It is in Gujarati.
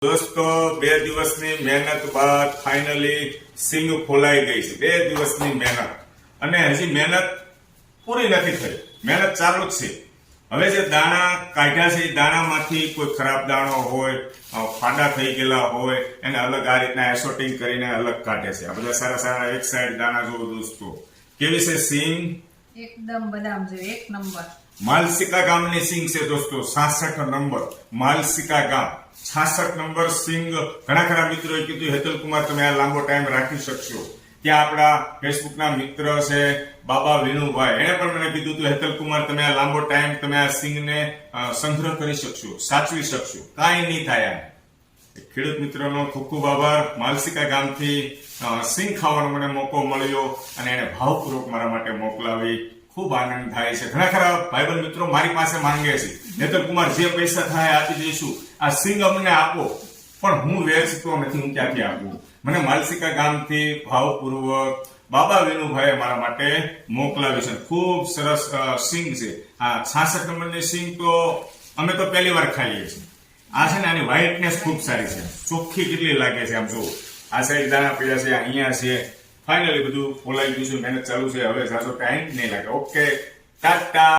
દોસ્તો 2 દિવસની મહેનત બાદ ફાઇનલી સિંગ ખોલાઈ ગઈ છે। 2 દિવસની મહેનત અને હજી મહેનત પૂરી નથી થઈ, મહેનત ચાલુ જ છે। હવે જે દાણા કાઢ્યા છે એ દાણામાંથી કોઈ ખરાબ દાણો હોય, ફાડા થઈ ગયેલા હોય એને અલગ આ રીતના એસોર્ટિંગ કરીને અલગ કાઢે છે। આ બધા સારા સારા એક સાઈડ દાણા જોવો દોસ્તો, કેવી છે સિંગ? એકદમ બદામ જેવી, એક નંબર। માલસિકા ગામની સિંગ છે દોસ્તો, 66 નંબર માલસિકા ગામ, 66 નંબર સિંગ। ઘણા ખરા મિત્રોએ કીધું હેતલ કુમાર તમે આ લાંબો ટાઈમ રાખી શકશો? ત્યાં આપણા ફેસબુકના મિત્ર છે બાબા વિનુભાઈ, એને પણ મને કીધું હતું હેતલ કુમાર તમે આ લાંબો ટાઈમ તમે આ સિંગને સંગ્રહ કરી શકશો, સાચવી શકશો, કાંઈ નહીં થાય। ખેડૂત મિત્રોનો ખૂબ ખૂબ આભાર। માલસિકા ગામથી સિંગ ખાવાનો મને મોકો મળ્યો અને એને ભાવપૂર્વક મારા માટે મોકલાવી, ખૂબ આનંદ થાય છે। ઘણા ખરા ભાઈબંધ મિત્રો મારી પાસે માંગે છે હેતલ કુમાર જે પૈસા થાય આપી દઈશું, આ સિંગ અમને આપો, પણ હું વેચતો નથી, હું ક્યાંથી આપું? મને માલસિકા ગામથી ભાવપૂર્વક બાબા વિનુભાઈએ મારા માટે મોકલાવી છે। ખૂબ સરસ સિંગ છે આ 66 નંબરની સિંગ। તો અમે તો પહેલી વાર ખાઈએ છીએ। આ છે ને આની વ્હાઇટનેસ ખૂબ સારી છે, ચોખ્ખી કેટલી લાગે છે આમ જો, આ સાઈડ દાણા પડ્યા છે, અહીંયા છે। ફાઇનલી બધું ખોલાઈ ગયું છે, મહેનત ચાલુ છે, હવે સાચો ટાઈમ નહીં લાગે। ઓકે, ટાટા।